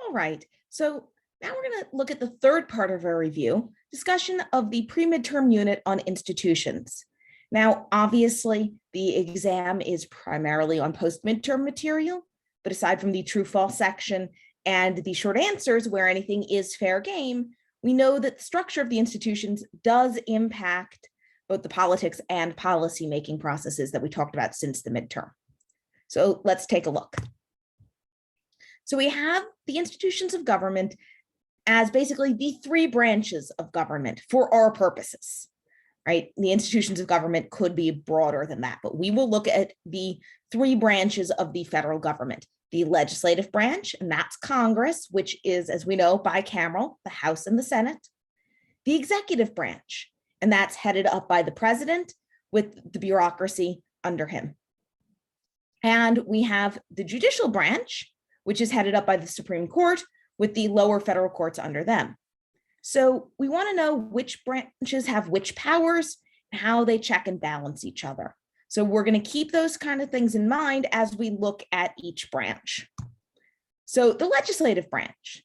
All right, so now we're going to look at the third part of our review, discussion of the pre-midterm unit on institutions. Now, obviously, the exam is primarily on post-midterm material, but aside from the true-false section and the short answers where anything is fair game, we know that the structure of the institutions does impact both the politics and policy-making processes that we talked about since the midterm. So let's take a look. So we have the institutions of government as basically the three branches of government for our purposes, right? The institutions of government could be broader than that, but we will look at the three branches of the federal government. The legislative branch, and that's Congress, which is, as we know, bicameral, the House and the Senate. The executive branch, and that's headed up by the president with the bureaucracy under him. And we have the judicial branch, which is headed up by the Supreme Court with the lower federal courts under them. So we want to know which branches have which powers and how they check and balance each other. So we're going to keep those kind of things in mind as we look at each branch. So the legislative branch,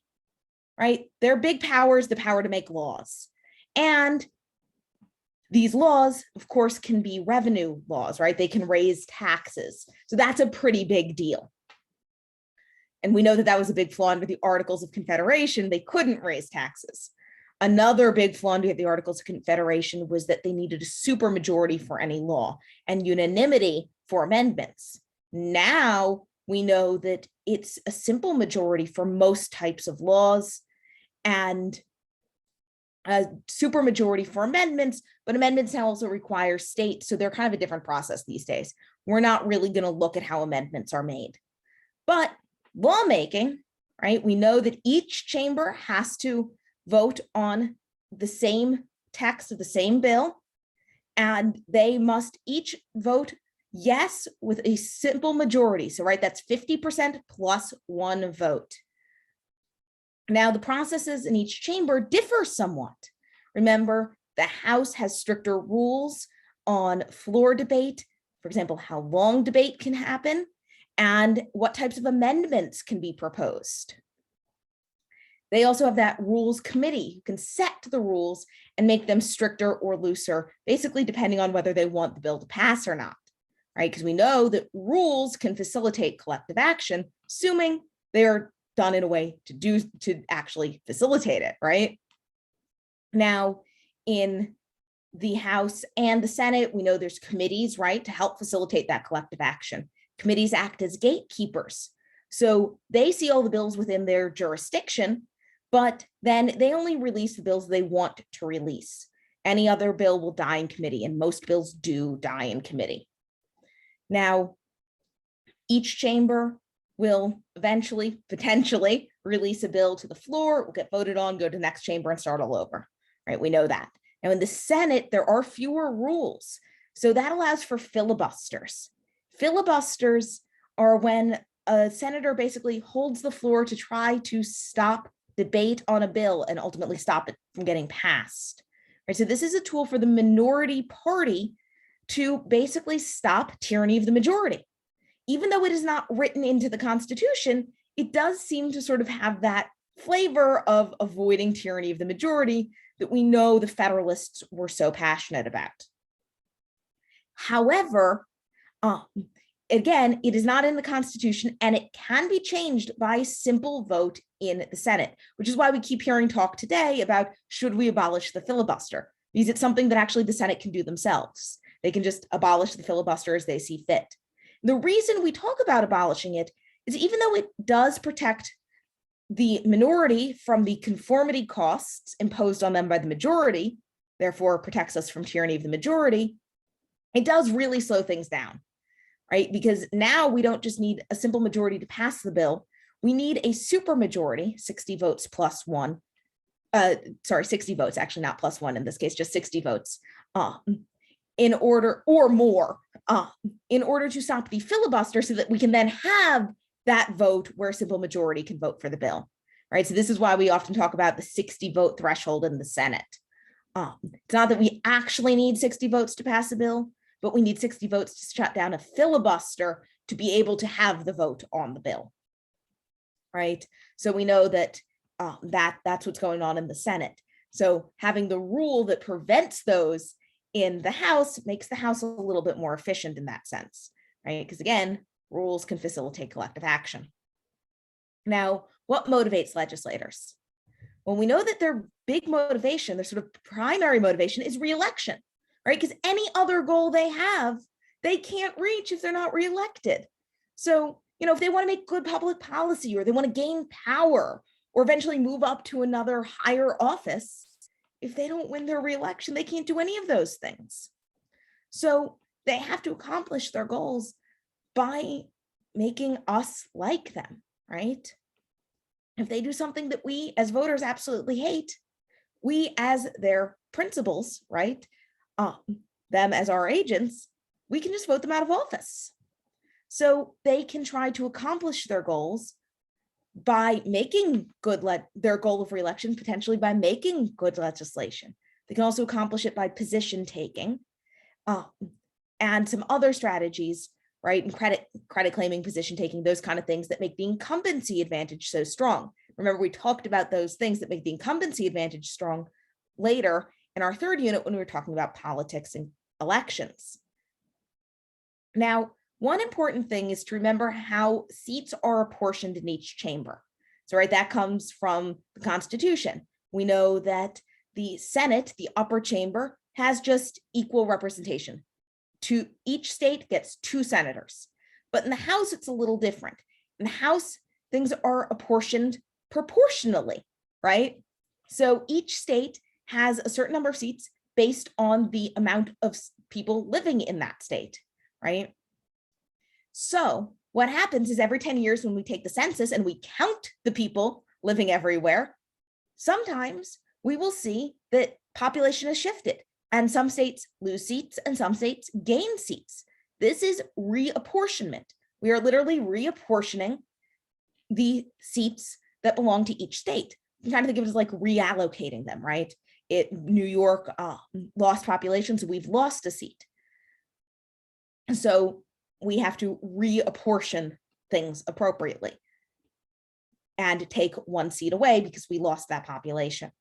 right? Their big power is the power to make laws. And these laws, of course, can be revenue laws, right? They can raise taxes. So that's a pretty big deal. And we know that that was a big flaw under the Articles of Confederation. They couldn't raise taxes. Another big flaw under the Articles of Confederation was that they needed a supermajority for any law and unanimity for amendments. Now we know that it's a simple majority for most types of laws and a supermajority for amendments, but amendments now also require states. So they're kind of a different process these days. We're not really going to look at how amendments are made. But lawmaking, right? We know that each chamber has to vote on the same text of the same bill, and they must each vote yes with a simple majority. So, right, that's 50% plus one vote. Now, the processes in each chamber differ somewhat. Remember, the House has stricter rules on floor debate, for example, how long debate can happen, and what types of amendments can be proposed. They also have that rules committee who can set the rules and make them stricter or looser, basically depending on whether they want the bill to pass or not, right? Because we know that rules can facilitate collective action, assuming they are done in a way to actually facilitate it, right? Now, in the House and the Senate, we know there's committees, right, to help facilitate that collective action. Committees act as gatekeepers. So they see all the bills within their jurisdiction, but then they only release the bills they want to release. Any other bill will die in committee, and most bills do die in committee. Now, each chamber will eventually, potentially, release a bill to the floor, it will get voted on, go to the next chamber and start all over, right? We know that. Now, in the Senate, there are fewer rules. So that allows for filibusters. Filibusters are when a senator basically holds the floor to try to stop debate on a bill and ultimately stop it from getting passed. Right? So this is a tool for the minority party to basically stop tyranny of the majority. Even though it is not written into the Constitution, it does seem to sort of have that flavor of avoiding tyranny of the majority that we know the Federalists were so passionate about. However, again, it is not in the Constitution, and it can be changed by simple vote in the Senate, which is why we keep hearing talk today about should we abolish the filibuster, because it's something that actually the Senate can do themselves. They can just abolish the filibuster as they see fit. The reason we talk about abolishing it is even though it does protect the minority from the conformity costs imposed on them by the majority, therefore protects us from tyranny of the majority, it does really slow things down. Right? Because now we don't just need a simple majority to pass the bill. We need a supermajority, 60 votes plus one. 60 votes, actually not plus one in this case, just 60 votes in order, or more, in order to stop the filibuster so that we can then have that vote where a simple majority can vote for the bill. Right? So this is why we often talk about the 60 vote threshold in the Senate. It's not that we actually need 60 votes to pass a bill, but we need 60 votes to shut down a filibuster to be able to have the vote on the bill. right? So we know that that's what's going on in the Senate. So having the rule that prevents those in the House makes the House a little bit more efficient in that sense, right? Because again, rules can facilitate collective action. Now, what motivates legislators? Well, we know that their big motivation, their sort of primary motivation is reelection, right? Because any other goal they have, they can't reach if they're not reelected. So, if they want to make good public policy, or they want to gain power, or eventually move up to another higher office, if they don't win their reelection, they can't do any of those things. So they have to accomplish their goals by making us like them, right? If they do something that we as voters absolutely hate, we as their principals, right, them as our agents, we can just vote them out of office. So they can try to accomplish their goals by making good their goal of reelection, potentially by making good legislation. They can also accomplish it by position taking and some other strategies, right? And credit claiming, position taking, those kind of things that make the incumbency advantage so strong. Remember, we talked about those things that make the incumbency advantage strong later in our third unit when we were talking about politics and elections. Now, one important thing is to remember how seats are apportioned in each chamber. So, right, that comes from the Constitution. We know that the Senate, the upper chamber, has just equal representation. Each state gets 2 senators. But in the House, it's a little different. In the House, things are apportioned proportionally, right? So each state has a certain number of seats based on the amount of people living in that state, right? So what happens is every 10 years when we take the census and we count the people living everywhere, sometimes we will see that population has shifted and some states lose seats and some states gain seats. This is reapportionment. We are literally reapportioning the seats that belong to each state. You kind of think of it as like reallocating them, right? New York lost population, so we've lost a seat. So we have to reapportion things appropriately and take 1 seat away because we lost that population.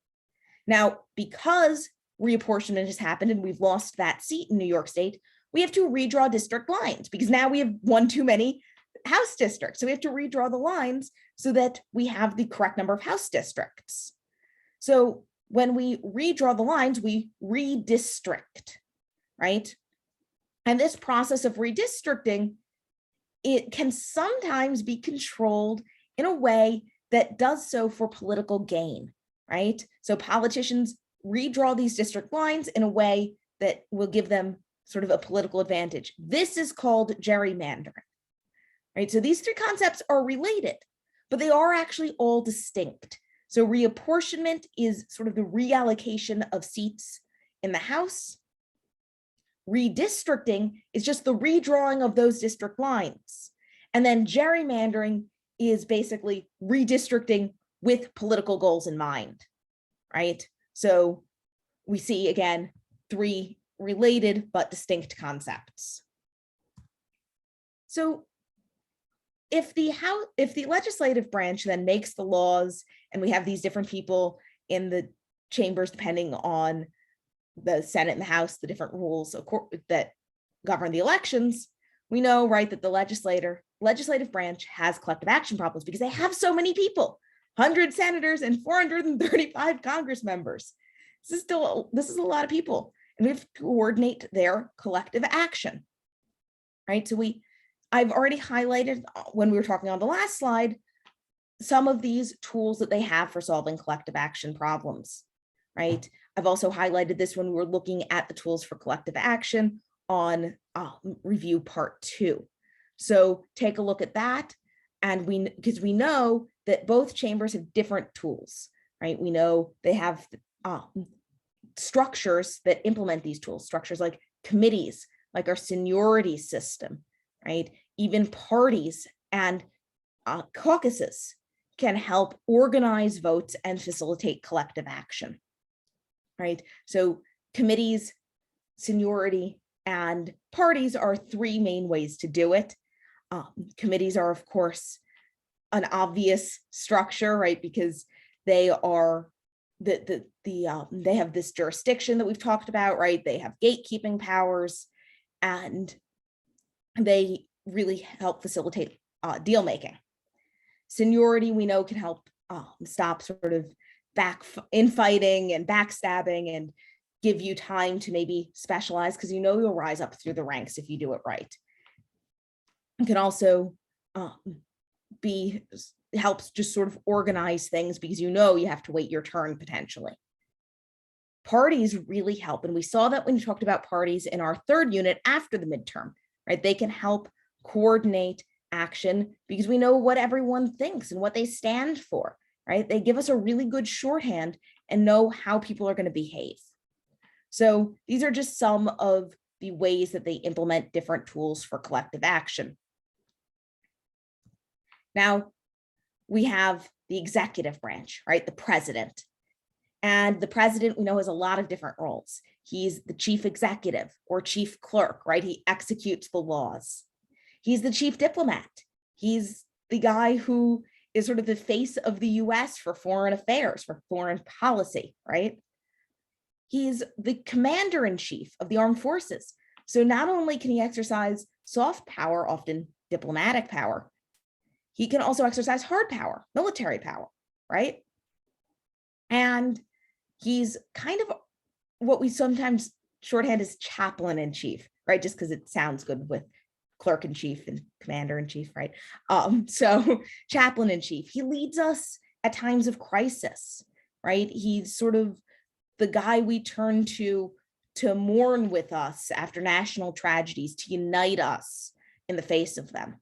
Now, because reapportionment has happened and we've lost that seat in New York State, we have to redraw district lines because now we have one too many House districts. So we have to redraw the lines so that we have the correct number of House districts. So when we redraw the lines, we redistrict, right? And this process of redistricting, it can sometimes be controlled in a way that does so for political gain, right? So politicians redraw these district lines in a way that will give them sort of a political advantage. This is called gerrymandering, right? So these 3 concepts are related, but they are actually all distinct. So reapportionment is sort of the reallocation of seats in the House. Redistricting is just the redrawing of those district lines. And then gerrymandering is basically redistricting with political goals in mind, right? So we see, again, 3 related but distinct concepts. So if the legislative branch then makes the laws and we have these different people in the chambers depending on the Senate and the House, the different rules that govern the elections, we know, right, that the legislative branch has collective action problems because they have so many people, 100 senators and 435 Congress members. This is a lot of people, and we have to coordinate their collective action, right? So I've already highlighted when we were talking on the last slide, some of these tools that they have for solving collective action problems, right? I've also highlighted this when we were looking at the tools for collective action on review part 2. So take a look at that. And because we know that both chambers have different tools, right? We know they have structures that implement these tools, structures like committees, like our seniority system, right? Even parties and caucuses can help organize votes and facilitate collective action, right? So committees, seniority, and parties are 3 main ways to do it. Committees are, of course, an obvious structure, right? Because they are they have this jurisdiction that we've talked about, right? They have gatekeeping powers, and they really help facilitate deal making. Seniority, we know, can help stop sort of infighting and backstabbing, and give you time to maybe specialize, because you know you'll rise up through the ranks if you do it right. It can also helps just sort of organize things, because you know you have to wait your turn potentially. Parties really help, and we saw that when we talked about parties in our third unit after the midterm, right? They can help coordinate action because we know what everyone thinks and what they stand for, right? They give us a really good shorthand and know how people are going to behave. So these are just some of the ways that they implement different tools for collective action. Now, we have the executive branch, right? The president. And the president, we know, has a lot of different roles. He's the chief executive or chief clerk, right? He executes the laws. He's the chief diplomat. He's the guy who is sort of the face of the US for foreign affairs, for foreign policy, right? He's the commander-in-chief of the armed forces. So not only can he exercise soft power, often diplomatic power, he can also exercise hard power, military power, right? And he's kind of what we sometimes shorthand as chaplain-in-chief, right? Just because it sounds good with clerk-in-chief and commander-in-chief, right? So chaplain-in-chief, he leads us at times of crisis, right? He's sort of the guy we turn to mourn with us after national tragedies, to unite us in the face of them.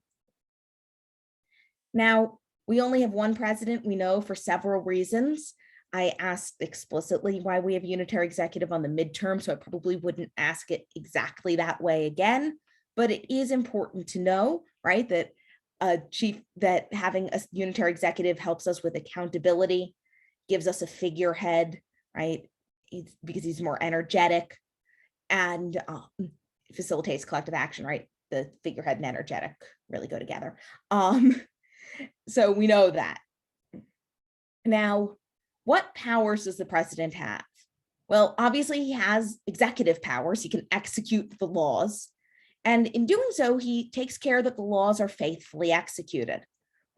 Now, we only have one president, we know, for several reasons. I asked explicitly why we have a unitary executive on the midterm, so I probably wouldn't ask it exactly that way again, but it is important to know, right, that having a unitary executive helps us with accountability, gives us a figurehead, right, because he's more energetic, and facilitates collective action, right? The figurehead and energetic really go together. So we know that. Now, what powers does the president have? Well, obviously he has executive powers. He can execute the laws. And in doing so, he takes care that the laws are faithfully executed,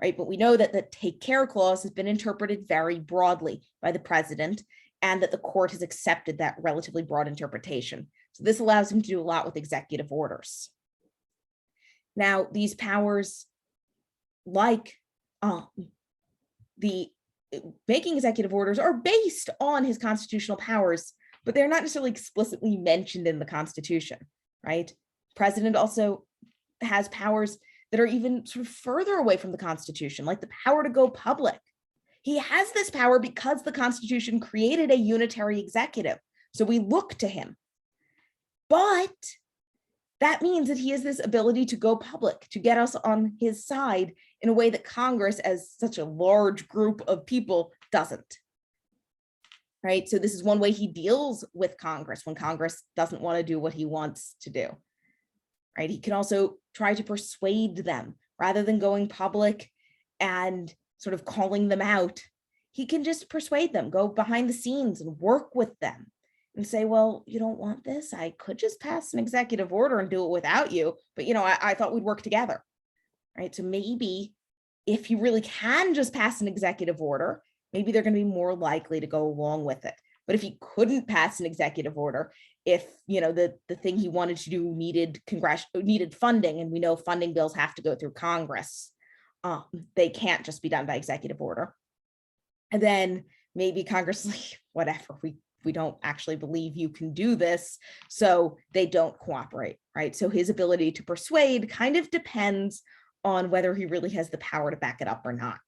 right? But we know that the take care clause has been interpreted very broadly by the president, and that the court has accepted that relatively broad interpretation. So this allows him to do a lot with executive orders. Now, these powers, like the making executive orders, are based on his constitutional powers, but they're not necessarily explicitly mentioned in the Constitution, right? President also has powers that are even sort of further away from the Constitution, like the power to go public. He has this power because the Constitution created a unitary executive, so we look to him. But that means that he has this ability to go public, to get us on his side in a way that Congress, as such a large group of people, doesn't. Right? So this is one way he deals with Congress when Congress doesn't want to do what he wants to do. Right? He can also try to persuade them rather than going public and sort of calling them out. He can just persuade them, go behind the scenes and work with them and say, well, you don't want this? I could just pass an executive order and do it without you, but I thought we'd work together, right? So maybe if you really can just pass an executive order, maybe they're going to be more likely to go along with it. But if he couldn't pass an executive order, if the thing he wanted to do needed funding, and we know funding bills have to go through Congress, they can't just be done by executive order. And then maybe Congress is like, whatever, we don't actually believe you can do this, so they don't cooperate, right? So his ability to persuade kind of depends on whether he really has the power to back it up or not.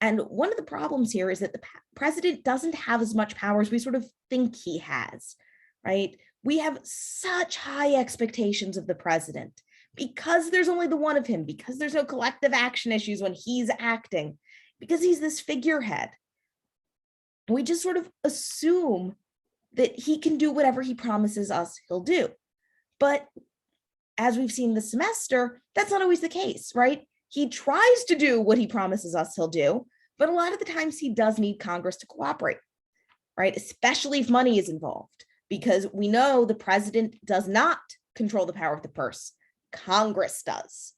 And one of the problems here is that the president doesn't have as much power as we sort of think he has, right? We have such high expectations of the president because there's only the one of him, because there's no collective action issues when he's acting, because he's this figurehead. We just sort of assume that he can do whatever he promises us he'll do. But as we've seen this semester, that's not always the case, right? He tries to do what he promises us he'll do, but a lot of the times he does need Congress to cooperate, right? Especially if money is involved, because we know the president does not control the power of the purse. Congress does.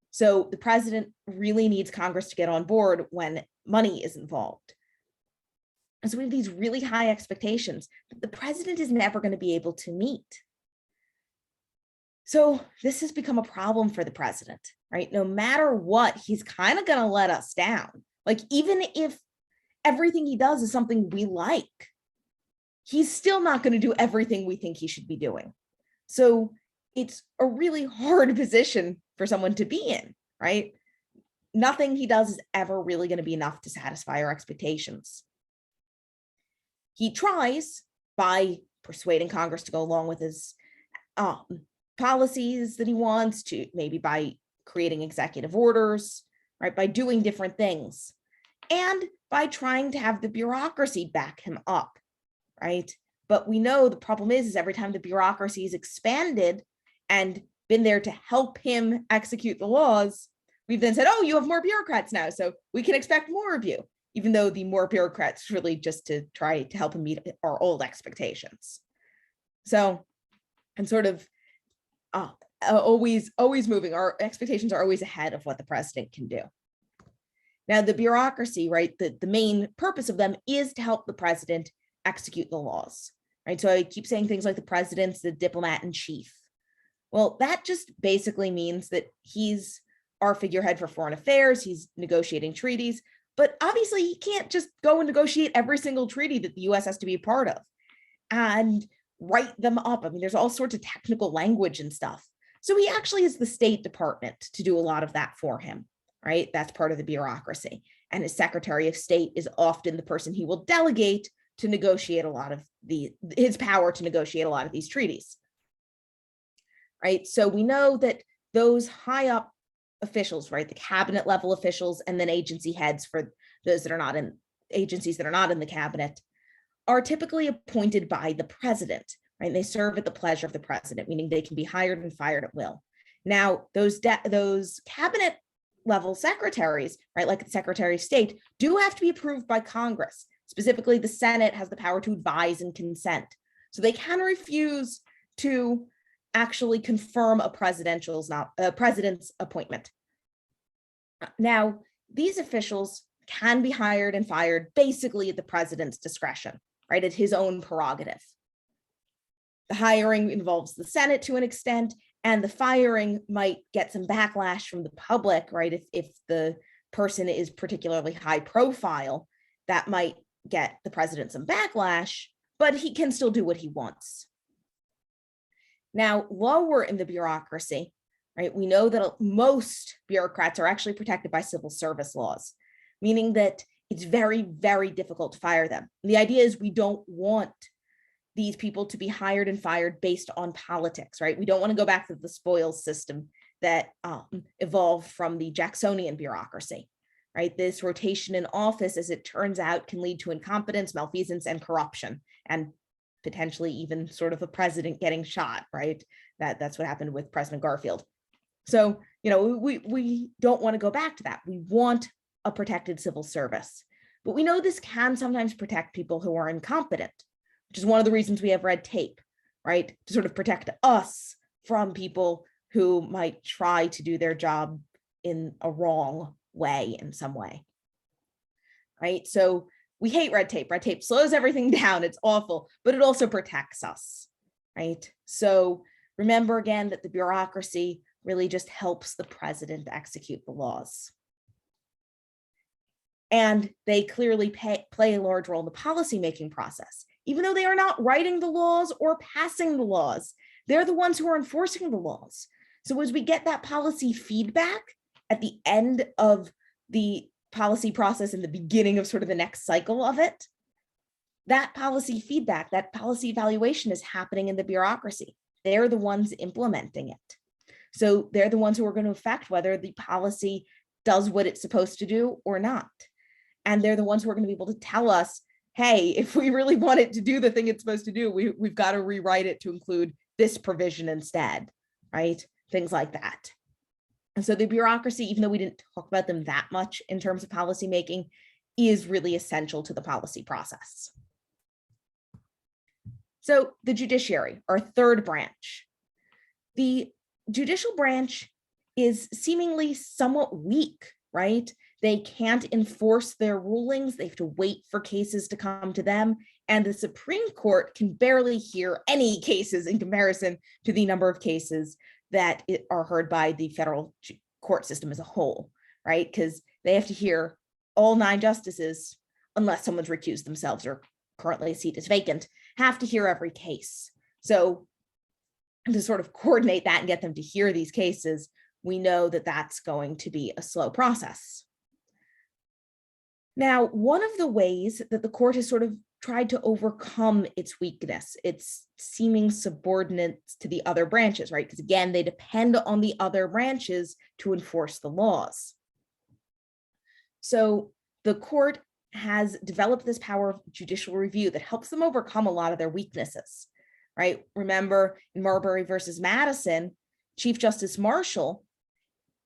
So the president really needs Congress to get on board when money is involved. And so we have these really high expectations that the president is never going to be able to meet. So this has become a problem for the president, right? No matter what, he's kind of going to let us down. Like, even if everything he does is something we like, he's still not going to do everything we think he should be doing. So it's a really hard position for someone to be in, right? Nothing he does is ever really going to be enough to satisfy our expectations. He tries by persuading Congress to go along with his policies that he wants to, maybe by creating executive orders, right? By doing different things, and by trying to have the bureaucracy back him up, right? But we know the problem is every time the bureaucracy is expanded and been there to help him execute the laws, we've then said, oh, you have more bureaucrats now, so we can expect more of you, even though the more bureaucrats really just to try to help him meet our old expectations. So, and sort of always moving, our expectations are always ahead of what the president can do. Now, the bureaucracy, right, the main purpose of them is to help the president execute the laws, right? So I keep saying things like the president's the diplomat in chief. Well, that just basically means that he's our figurehead for foreign affairs, he's negotiating treaties, but obviously he can't just go and negotiate every single treaty that the US has to be a part of and write them up. I mean, there's all sorts of technical language and stuff. So he actually is the State Department to do a lot of that for him, right? That's part of the bureaucracy. And his Secretary of State is often the person he will delegate to negotiate a lot of his power to negotiate a lot of these treaties, right? So we know that those high up officials, right, the cabinet level officials, and then agency heads for those that are not in agencies that are not in the cabinet, are typically appointed by the president, right? They serve at the pleasure of the president, meaning they can be hired and fired at will. Now, those cabinet level secretaries, right, like the Secretary of State, do have to be approved by Congress. Specifically, the Senate has the power to advise and consent. So they can refuse to actually confirm a president's appointment. Now, these officials can be hired and fired basically at the president's discretion, right, at his own prerogative. The hiring involves the Senate to an extent, and the firing might get some backlash from the public, right? If the person is particularly high profile, that might get the president some backlash, but he can still do what he wants. Now, lower in the bureaucracy, right, we know that most bureaucrats are actually protected by civil service laws, meaning that it's very, very difficult to fire them. And the idea is we don't want these people to be hired and fired based on politics, right? We don't want to go back to the spoils system that evolved from the Jacksonian bureaucracy, right? This rotation in office, as it turns out, can lead to incompetence, malfeasance, and corruption, and potentially even sort of a president getting shot, right? That's what happened with President Garfield. So, you know, we don't want to go back to that. We want a protected civil service, but we know this can sometimes protect people who are incompetent, which is one of the reasons we have red tape, right? To sort of protect us from people who might try to do their job in a wrong way in some way, right? So we hate red tape. Red tape slows everything down. It's awful, but it also protects us, right? So remember again that the bureaucracy really just helps the president execute the laws. And they clearly play a large role in the policymaking process. Even though they are not writing the laws or passing the laws, they're the ones who are enforcing the laws. So as we get that policy feedback at the end of the policy process and the beginning of sort of the next cycle of it, that policy feedback, that policy evaluation is happening in the bureaucracy. They're the ones implementing it. So they're the ones who are going to affect whether the policy does what it's supposed to do or not. And they're the ones who are going to be able to tell us, hey, if we really want it to do the thing it's supposed to do, we've got to rewrite it to include this provision instead, right? Things like that. And so the bureaucracy, even though we didn't talk about them that much in terms of policymaking, is really essential to the policy process. So the judiciary, our third branch. The judicial branch is seemingly somewhat weak, right? They can't enforce their rulings. They have to wait for cases to come to them. And the Supreme Court can barely hear any cases in comparison to the number of cases that are heard by the federal court system as a whole, right? Because they have to hear all 9 justices, unless someone's recused themselves or currently a seat is vacant, have to hear every case. So to sort of coordinate that and get them to hear these cases, we know that that's going to be a slow process. Now, one of the ways that the court has sort of tried to overcome its weakness, its seeming subordinates to the other branches, right? Because again, they depend on the other branches to enforce the laws. So the court has developed this power of judicial review that helps them overcome a lot of their weaknesses, right? Remember in Marbury versus Madison, Chief Justice Marshall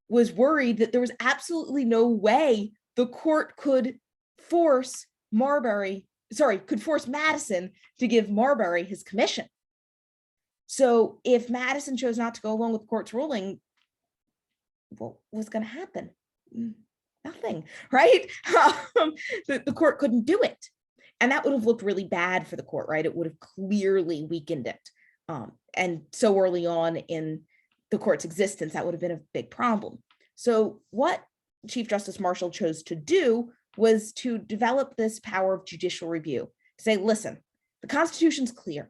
was worried that there was absolutely no way the court could force Madison to give Marbury his commission. So if Madison chose not to go along with the court's ruling, what was going to happen? Nothing, right? The court couldn't do it. And that would have looked really bad for the court, right? It would have clearly weakened it. And so early on in the court's existence, that would have been a big problem. So what Chief Justice Marshall chose to do was to develop this power of judicial review, to say, listen, the Constitution's clear.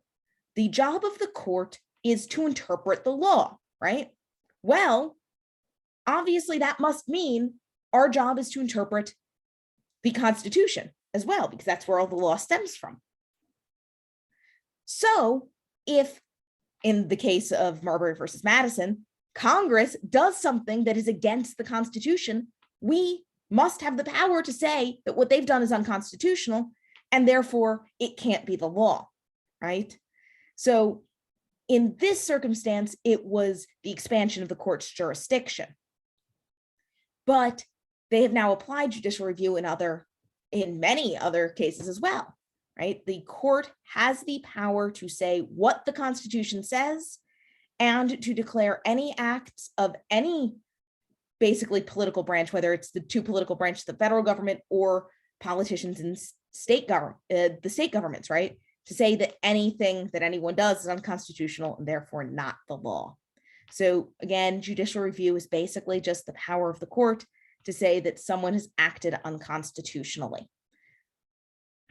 The job of the court is to interpret the law, right? Well, obviously that must mean our job is to interpret the Constitution as well, because that's where all the law stems from. So if, in the case of Marbury versus Madison, Congress does something that is against the Constitution, we must have the power to say that what they've done is unconstitutional, and therefore it can't be the law, right? So in this circumstance, it was the expansion of the court's jurisdiction. But they have now applied judicial review in many other cases as well, right? The court has the power to say what the Constitution says and to declare any acts of any basically political branch, whether it's the 2 political branches, the federal government or politicians in the state governments, right? To say that anything that anyone does is unconstitutional and therefore not the law. So again, judicial review is basically just the power of the court to say that someone has acted unconstitutionally.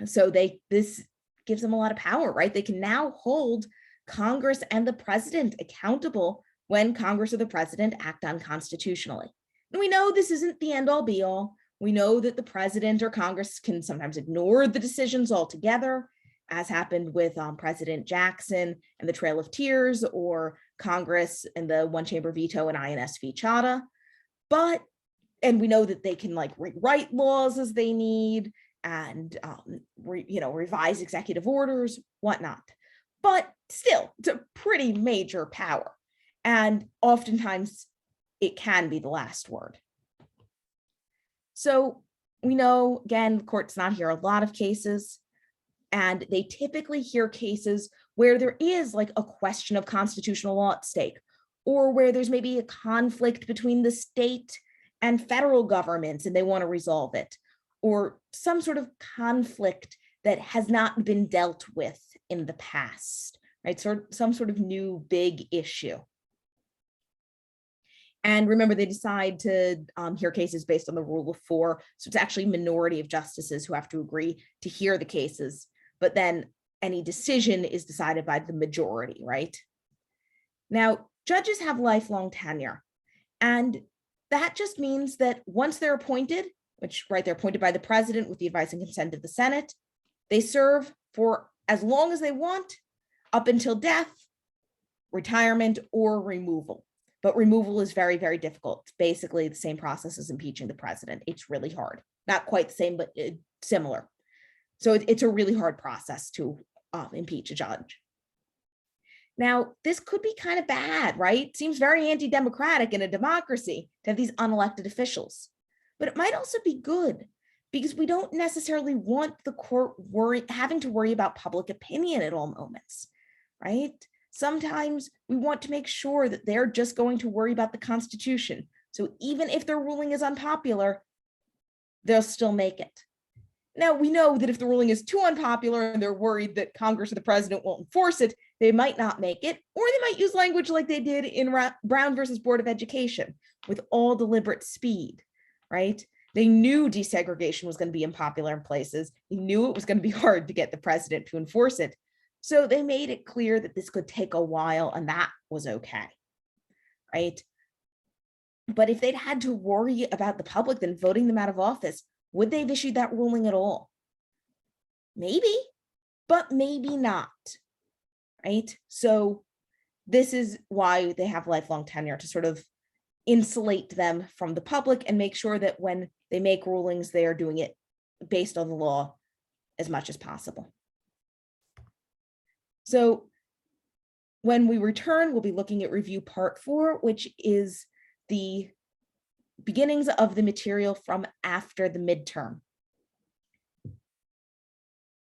So this gives them a lot of power, right? They can now hold Congress and the president accountable when Congress or the president act unconstitutionally. And we know this isn't the end all be all. We know that the president or Congress can sometimes ignore the decisions altogether, as happened with President Jackson and the Trail of Tears, or Congress and the one-chamber veto and INS v. Chadha. And we know that they can rewrite laws as they need and revise executive orders, whatnot. But still, it's a pretty major power. And oftentimes it can be the last word. So we know, again, the court's not hear a lot of cases, and they typically hear cases where there is a question of constitutional law at stake, or where there's maybe a conflict between the state and federal governments and they want to resolve it, or some sort of conflict that has not been dealt with in the past, right? So some sort of new big issue. And remember, they decide to hear cases based on the rule of 4. So it's actually a minority of justices who have to agree to hear the cases, but then any decision is decided by the majority, right? Now, judges have lifelong tenure, and that just means that once they're appointed, they're appointed by the president with the advice and consent of the Senate, they serve for as long as they want, up until death, retirement, or removal. But removal is very, very difficult. It's basically the same process as impeaching the president. It's really hard. Not quite the same, but similar. So it's a really hard process to impeach a judge. Now, this could be kind of bad, right? Seems very anti-democratic in a democracy to have these unelected officials. But it might also be good because we don't necessarily want the court having to worry about public opinion at all moments, right? Sometimes we want to make sure that they're just going to worry about the Constitution. So even if their ruling is unpopular, they'll still make it. Now, we know that if the ruling is too unpopular and they're worried that Congress or the president won't enforce it, they might not make it, or they might use language like they did in Brown versus Board of Education with all deliberate speed, right? They knew desegregation was going to be unpopular in places. They knew it was going to be hard to get the president to enforce it. So they made it clear that this could take a while, and that was okay, right? But if they'd had to worry about the public then voting them out of office, would they have issued that ruling at all? Maybe, but maybe not, right? So this is why they have lifelong tenure, to sort of insulate them from the public and make sure that when they make rulings, they are doing it based on the law as much as possible. So when we return, we'll be looking at review part 4, which is the beginnings of the material from after the midterm.